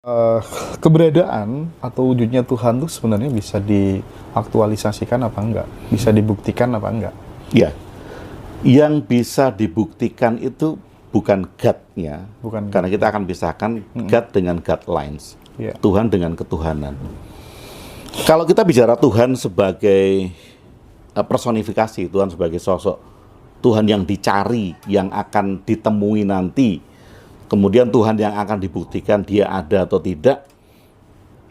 Eee, keberadaan atau wujudnya Tuhan tuh sebenarnya bisa diaktualisasikan apa enggak? Bisa dibuktikan apa enggak? Ya, yang bisa dibuktikan itu bukan God-nya, Bukan karena gitu. kita akan pisahkan God dengan God lines, Iya. Tuhan dengan ketuhanan. Kalau kita bicara Tuhan sebagai personifikasi, Tuhan sebagai sosok, Tuhan yang dicari, yang akan ditemui nanti, kemudian Tuhan yang akan dibuktikan dia ada atau tidak,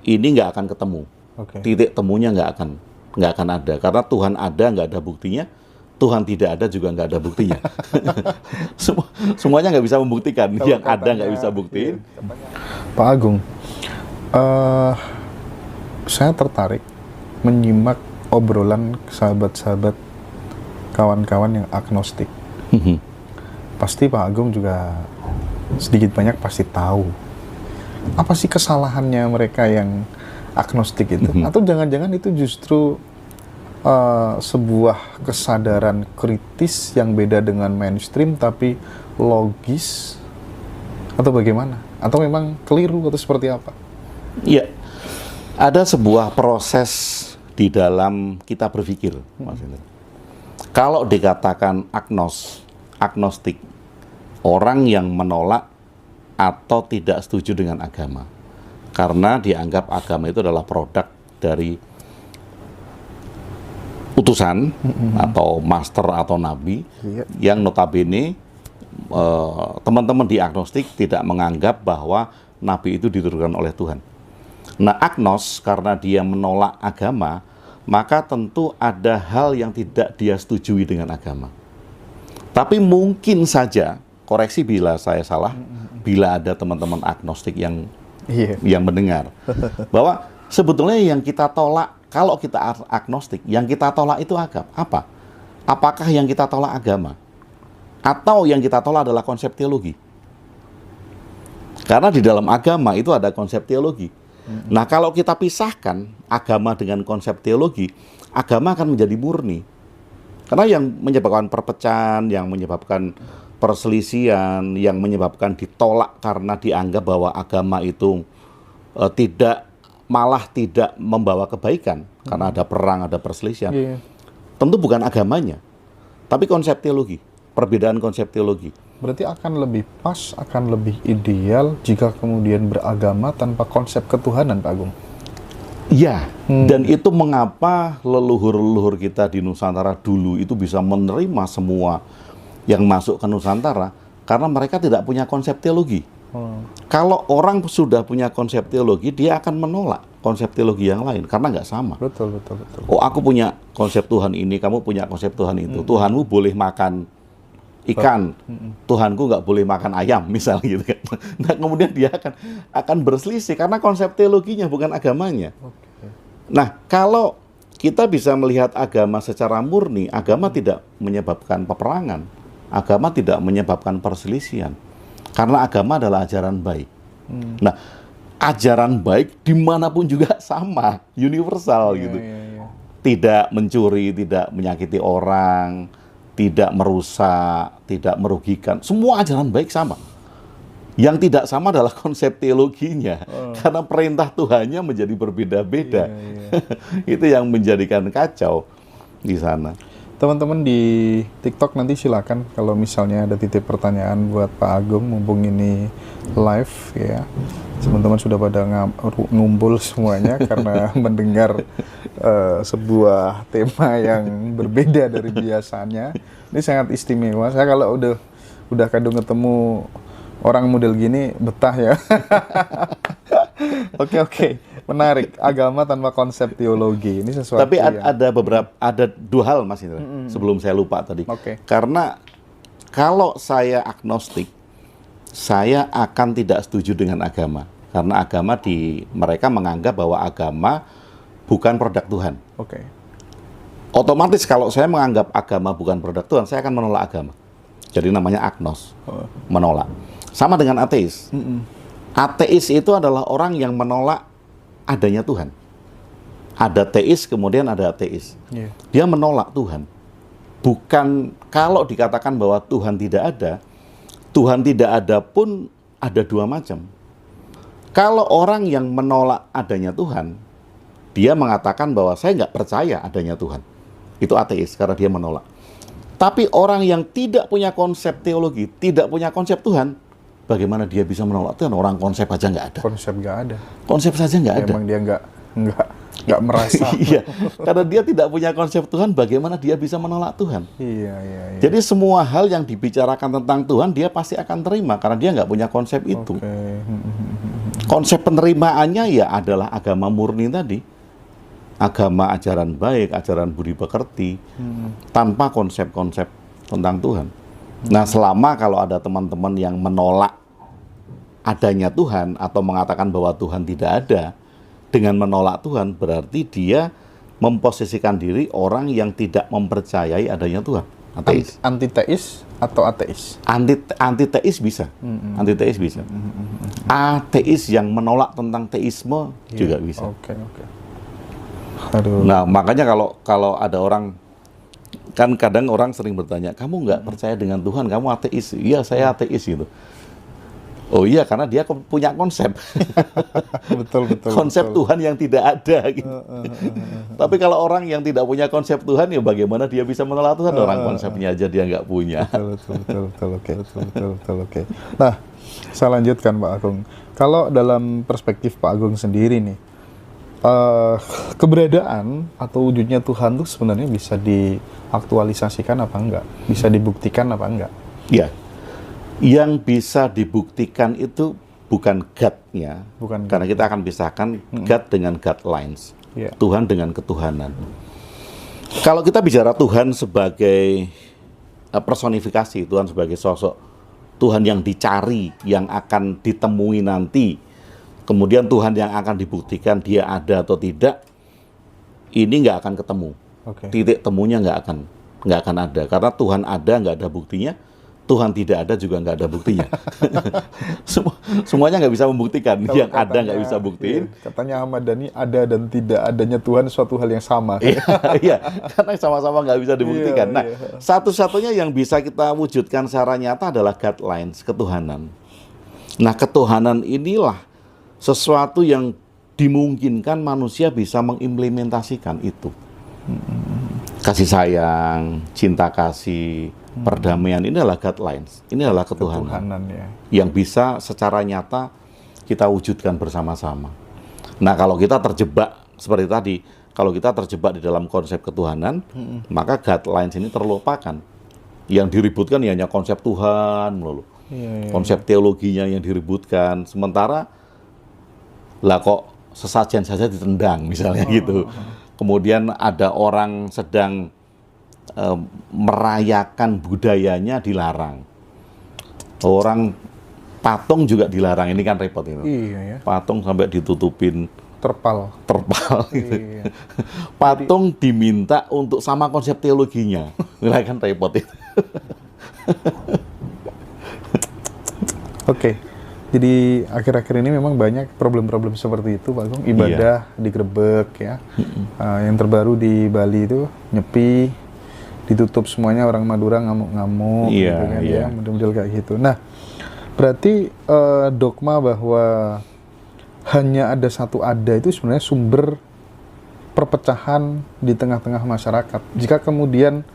ini nggak akan ketemu. Oke. Titik temunya nggak akan ada, karena Tuhan ada nggak ada buktinya, Tuhan tidak ada juga nggak ada buktinya. Semuanya nggak bisa membuktikan, Kalau yang ada nggak katanya, bisa buktiin. Pak Agung, eee, saya tertarik menyimak obrolan sahabat-sahabat, kawan-kawan yang agnostik. Pasti Pak Agung juga sedikit banyak pasti tahu. Apa sih kesalahannya mereka yang agnostik itu? Atau jangan-jangan itu justru sebuah kesadaran kritis yang beda dengan mainstream tapi logis, atau bagaimana? Atau memang keliru atau seperti apa? Iya, ada sebuah proses di dalam kita berpikir, Mas Indra. Kalau dikatakan agnostik, orang yang menolak atau tidak setuju dengan agama, karena dianggap agama itu adalah produk dari utusan atau master atau nabi, Iya. yang notabene teman-teman di agnostik tidak menganggap bahwa nabi itu diturunkan oleh Tuhan. Nah, agnos karena dia menolak agama, maka tentu ada hal yang tidak dia setujui dengan agama. Tapi mungkin saja, koreksi bila saya salah, bila ada teman-teman agnostik yang Iya. mendengar, bahwa sebetulnya yang kita tolak, kalau kita agnostik, yang kita tolak itu apa? Apakah yang kita tolak agama? Atau yang kita tolak adalah konsep teologi? Karena di dalam agama itu ada konsep teologi. Nah, kalau kita pisahkan agama dengan konsep teologi, agama akan menjadi murni. Karena yang menyebabkan perpecahan, yang menyebabkan perselisihan, yang menyebabkan ditolak karena dianggap bahwa agama itu malah tidak membawa kebaikan, karena ada perang, ada perselisihan. Iya. Tentu bukan agamanya, tapi konsep teologi, perbedaan konsep teologi. Berarti akan lebih pas, akan lebih ideal jika kemudian beragama tanpa konsep ketuhanan, Pak Agung. Ya, dan itu mengapa leluhur-leluhur kita di Nusantara dulu itu bisa menerima semua yang masuk ke Nusantara, karena mereka tidak punya konsep teologi. Kalau orang sudah punya konsep teologi, dia akan menolak konsep teologi yang lain, karena nggak sama. Betul. Oh, aku punya konsep Tuhan ini, kamu punya konsep Tuhan itu. Tuhanmu boleh makan ikan, Tuhanku nggak boleh makan ayam, misalnya gitu kan. Nah, kemudian dia akan berselisih karena konsep teologinya bukan agamanya. Nah, kalau kita bisa melihat agama secara murni, agama tidak menyebabkan peperangan, agama tidak menyebabkan perselisihan, karena agama adalah ajaran baik. Nah, ajaran baik dimanapun juga sama, universal gitu. Iya. Tidak mencuri, tidak menyakiti orang, tidak merusak, tidak merugikan. Semua ajaran baik sama. Yang tidak sama adalah konsep teologinya. Karena perintah Tuhannya menjadi berbeda-beda. Itu yang menjadikan kacau di sana. Teman-teman di TikTok nanti silakan kalau misalnya ada titip pertanyaan buat Pak Agung, mumpung ini live ya. Teman-teman sudah pada ngumpul semuanya karena mendengar sebuah tema yang berbeda dari biasanya. Ini sangat istimewa. Saya kalau udah kadung ketemu orang model gini betah ya. Oke. Menarik. Agama tanpa konsep teologi. Ini sesuatu. Tapi ada dua hal, Mas Indra, sebelum saya lupa tadi. Oke. Karena kalau saya agnostik, saya akan tidak setuju dengan agama. Karena agama mereka menganggap bahwa agama bukan produk Tuhan. Oke. Otomatis kalau saya menganggap agama bukan produk Tuhan, saya akan menolak agama. Jadi namanya agnos, menolak. Sama dengan ateis. Ateis itu adalah orang yang menolak adanya Tuhan. Ada teis, kemudian ada ateis. Yeah. Dia menolak Tuhan. Bukan, kalau dikatakan bahwa Tuhan tidak ada pun ada dua macam. Kalau orang yang menolak adanya Tuhan, dia mengatakan bahwa saya nggak percaya adanya Tuhan. Itu ateis karena dia menolak. Tapi orang yang tidak punya konsep teologi, tidak punya konsep Tuhan, bagaimana dia bisa menolak Tuhan? Orang konsep aja nggak ada. Konsep nggak ada. Konsep saja nggak ada. Emang dia nggak merasa. Iya, karena dia tidak punya konsep Tuhan, bagaimana dia bisa menolak Tuhan? Iya. Jadi semua hal yang dibicarakan tentang Tuhan, dia pasti akan terima, karena dia nggak punya konsep itu. Oke. Konsep penerimaannya ya adalah agama murni tadi. Agama ajaran baik, ajaran budi pekerti, tanpa konsep-konsep tentang Tuhan. Nah, selama kalau ada teman-teman yang menolak adanya Tuhan, atau mengatakan bahwa Tuhan tidak ada, dengan menolak Tuhan, berarti dia memposisikan diri orang yang tidak mempercayai adanya Tuhan. Ateis. Antiteis atau ateis? Antiteis bisa. Antiteis bisa. Ateis yang menolak tentang teisme juga bisa. Oke. Aduh. Nah, makanya kalau ada orang, kan kadang orang sering bertanya, kamu nggak percaya dengan Tuhan, kamu ateis? Iya, saya ateis gitu. Oh iya, karena dia punya konsep. betul. Konsep Tuhan yang tidak ada gitu. Tapi kalau orang yang tidak punya konsep Tuhan, ya bagaimana dia bisa menolak Tuhan? Orang konsepnya aja dia nggak punya. Betul. Oke. Nah, saya lanjutkan Pak Agung. Kalau dalam perspektif Pak Agung sendiri nih, keberadaan atau wujudnya Tuhan tuh sebenarnya bisa diaktualisasikan apa enggak? Bisa dibuktikan apa enggak? Ya, yang bisa dibuktikan itu bukan God-nya, karena kita akan pisahkan God dengan guidelines, Tuhan dengan ketuhanan. Kalau kita bicara Tuhan sebagai personifikasi, Tuhan sebagai sosok, Tuhan yang dicari, yang akan ditemui nanti, kemudian Tuhan yang akan dibuktikan dia ada atau tidak, ini nggak akan ketemu. Titik temunya nggak akan ada, karena Tuhan ada nggak ada buktinya, Tuhan tidak ada juga nggak ada buktinya. Semuanya nggak bisa membuktikan. Kalau yang ada nggak bisa buktiin. Katanya Ahmad Dhani, ada dan tidak adanya Tuhan suatu hal yang sama. Iya, karena sama-sama nggak bisa dibuktikan. Nah, satu-satunya yang bisa kita wujudkan secara nyata adalah guidelines, ketuhanan. Nah, ketuhanan inilah sesuatu yang dimungkinkan manusia bisa mengimplementasikan itu. Kasih sayang, cinta kasih, perdamaian, ini adalah guidelines, ini adalah ketuhanan yang bisa secara nyata kita wujudkan bersama-sama. Nah, kalau kita terjebak seperti tadi, kalau kita terjebak di dalam konsep ketuhanan, maka guidelines ini terlupakan. Yang diributkan ya hanya konsep Tuhan melulu, konsep teologinya yang diributkan. Sementara lah kok sesajen saja ditendang misalnya gitu. Kemudian ada orang sedang merayakan budayanya dilarang. Orang patung juga dilarang, ini kan repot itu. Patung sampai ditutupin terpal gitu. Patung diminta untuk sama konsep teologinya. Ini kan repot itu. Oke. Jadi akhir-akhir ini memang banyak problem-problem seperti itu, Pak Agung. Ibadah digerebek ya. Yang terbaru di Bali itu nyepi, ditutup semuanya, orang Madura ngamuk-ngamuk, gitu kan, ya, model-model kayak gitu. Nah, berarti dogma bahwa hanya ada satu ada itu sebenarnya sumber perpecahan di tengah-tengah masyarakat. Jika kemudian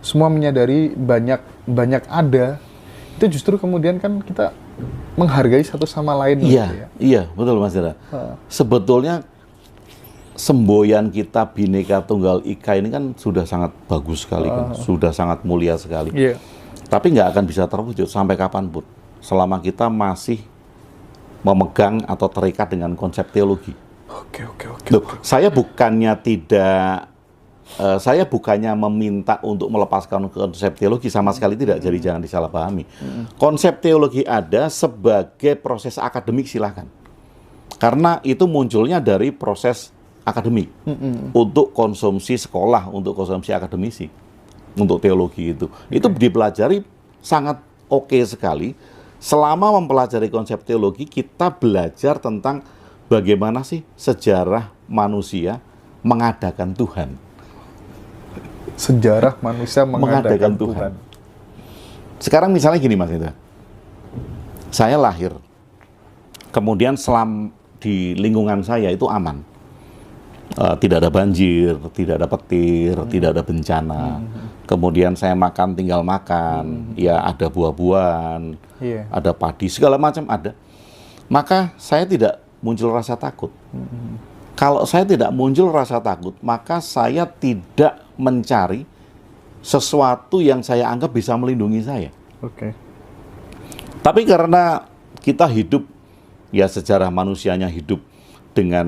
semua menyadari banyak ada, itu justru kemudian kan kita menghargai satu sama lain. Iya, betul Mas Dara. Sebetulnya semboyan kita Bhinneka Tunggal Ika ini kan sudah sangat bagus sekali, kan? Sudah sangat mulia sekali. Tapi nggak akan bisa terwujud sampai kapanpun, selama kita masih memegang atau terikat dengan konsep teologi. Saya bukannya meminta untuk melepaskan konsep teologi, sama sekali tidak, jadi jangan disalahpahami. Konsep teologi ada sebagai proses akademik, silahkan. Karena itu munculnya dari proses akademik, untuk konsumsi sekolah, untuk konsumsi akademisi, untuk teologi itu dipelajari sangat oke sekali. Selama mempelajari konsep teologi, kita belajar tentang bagaimana sih sejarah manusia mengadakan Tuhan. Sejarah manusia mengadakan Tuhan. Sekarang misalnya gini Mas Indra, saya lahir, kemudian di lingkungan saya itu aman. Tidak ada banjir, tidak ada petir, tidak ada bencana. Kemudian saya makan tinggal makan, ya ada buah-buahan, ada padi, segala macam ada. Maka saya tidak muncul rasa takut. Kalau saya tidak muncul rasa takut, maka saya tidak mencari sesuatu yang saya anggap bisa melindungi saya. Oke. Tapi karena kita hidup, ya sejarah manusianya hidup dengan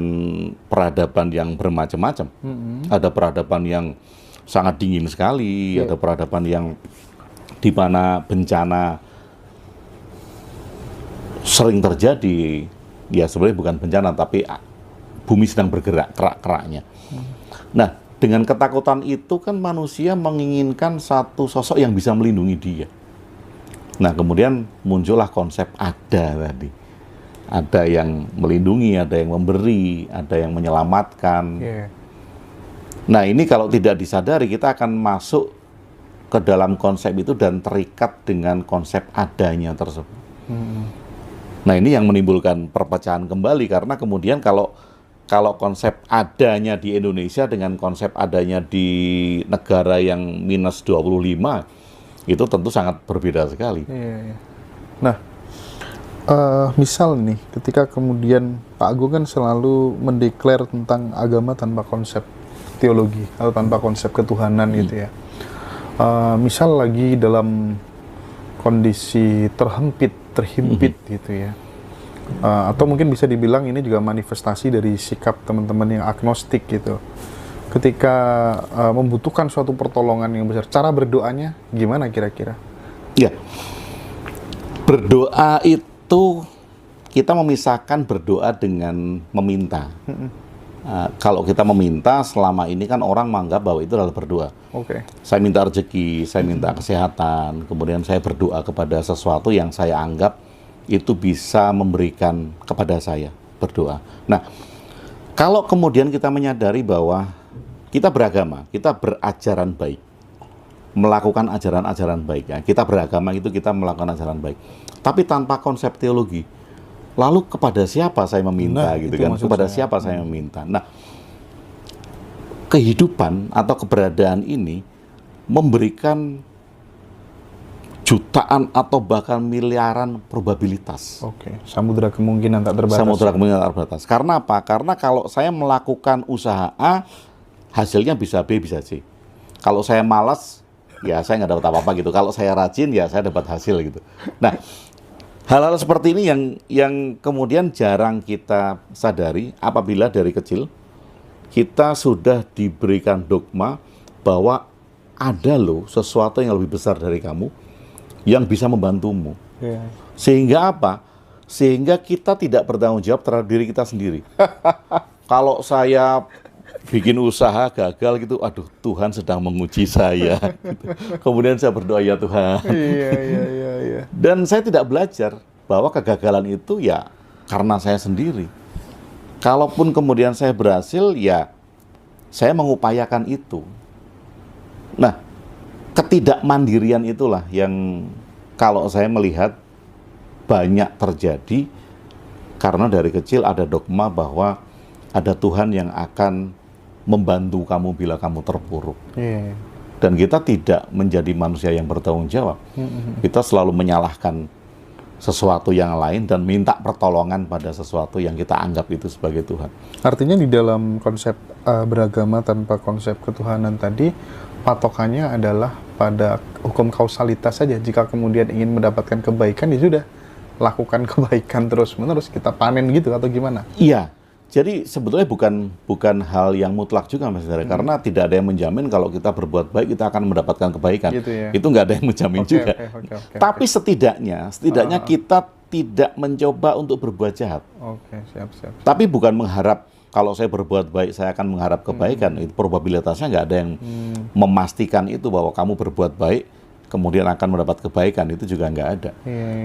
peradaban yang bermacam-macam. Ada peradaban yang sangat dingin sekali, ada peradaban yang di mana bencana sering terjadi. Ya sebenarnya bukan bencana, tapi bumi sedang bergerak, kerak-keraknya. Nah, dengan ketakutan itu kan manusia menginginkan satu sosok yang bisa melindungi dia. Nah, kemudian muncullah konsep ada tadi. Ada yang melindungi, ada yang memberi, ada yang menyelamatkan. Nah, ini kalau tidak disadari, kita akan masuk ke dalam konsep itu dan terikat dengan konsep adanya tersebut. Nah, ini yang menimbulkan perpecahan kembali, karena kemudian kalau konsep adanya di Indonesia dengan konsep adanya di negara yang minus 25, itu tentu sangat berbeda sekali. Nah, misal nih, ketika kemudian Pak Agung kan selalu mendeklar tentang agama tanpa konsep teologi atau tanpa konsep ketuhanan gitu ya. Misal lagi dalam kondisi terhimpit gitu ya. Atau mungkin bisa dibilang ini juga manifestasi dari sikap teman-teman yang agnostik gitu. Ketika membutuhkan suatu pertolongan yang besar, cara berdoanya gimana kira-kira? Ya, berdoa itu kita memisahkan berdoa dengan meminta. Kalau kita meminta, selama ini kan orang menganggap bahwa itu adalah berdoa. Saya minta rezeki, saya minta kesehatan, kemudian saya berdoa kepada sesuatu yang saya anggap itu bisa memberikan kepada saya, berdoa. Nah, kalau kemudian kita menyadari bahwa kita beragama, kita berajaran baik, melakukan ajaran-ajaran baik, ya. Kita beragama itu kita melakukan ajaran baik, tapi tanpa konsep teologi. Lalu kepada siapa saya meminta, gitu kan? Kepada siapa saya meminta? Nah, kehidupan atau keberadaan ini memberikan jutaan atau bahkan miliaran probabilitas. Samudra kemungkinan tak terbatas. Samudra kemungkinan tak terbatas. Karena apa? Karena kalau saya melakukan usaha A, hasilnya bisa B, bisa C. Kalau saya malas, ya saya nggak dapat apa-apa gitu. Kalau saya rajin, ya saya dapat hasil gitu. Nah, hal-hal seperti ini yang kemudian jarang kita sadari apabila dari kecil kita sudah diberikan dogma bahwa ada loh sesuatu yang lebih besar dari kamu yang bisa membantumu. Sehingga apa? Sehingga kita tidak bertanggung jawab terhadap diri kita sendiri. Kalau saya bikin usaha gagal gitu, aduh Tuhan sedang menguji saya. Kemudian saya berdoa, ya Tuhan. Dan saya tidak belajar bahwa kegagalan itu ya karena saya sendiri. Kalaupun kemudian saya berhasil, ya saya mengupayakan itu. Nah, ketidakmandirian itulah yang kalau saya melihat banyak terjadi karena dari kecil ada dogma bahwa ada Tuhan yang akan membantu kamu bila kamu terpuruk. Dan kita tidak menjadi manusia yang bertanggung jawab. Kita selalu menyalahkan sesuatu yang lain dan minta pertolongan pada sesuatu yang kita anggap itu sebagai Tuhan. Artinya di dalam konsep beragama tanpa konsep ketuhanan tadi, patokannya adalah pada hukum kausalitas saja. Jika kemudian ingin mendapatkan kebaikan, ya sudah, lakukan kebaikan terus-menerus, kita panen gitu atau gimana? Iya. Jadi sebetulnya bukan hal yang mutlak juga, Mas Saudara, karena tidak ada yang menjamin kalau kita berbuat baik kita akan mendapatkan kebaikan. Gitu ya? Itu nggak ada yang menjamin juga. Tapi setidaknya kita tidak mencoba untuk berbuat jahat. Siap. Tapi bukan mengharap kalau saya berbuat baik saya akan mengharap kebaikan. Itu probabilitasnya nggak ada yang memastikan itu bahwa kamu berbuat baik kemudian akan mendapat kebaikan, itu juga nggak ada.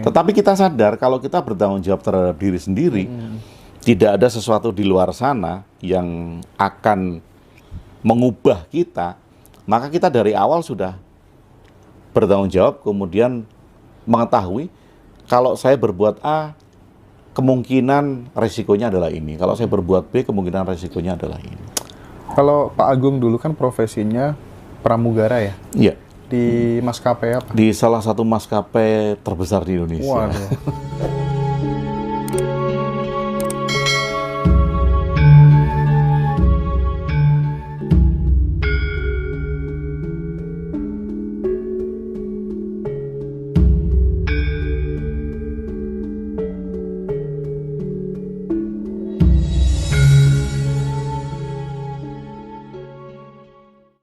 Tetapi kita sadar kalau kita bertanggung jawab terhadap diri sendiri. Tidak ada sesuatu di luar sana yang akan mengubah kita, maka kita dari awal sudah bertanggung jawab, kemudian mengetahui kalau saya berbuat A, kemungkinan resikonya adalah ini. Kalau saya berbuat B, kemungkinan resikonya adalah ini. Kalau Pak Agung dulu kan profesinya pramugara ya? Iya. Di maskapai apa? Di salah satu maskapai terbesar di Indonesia. Waduh.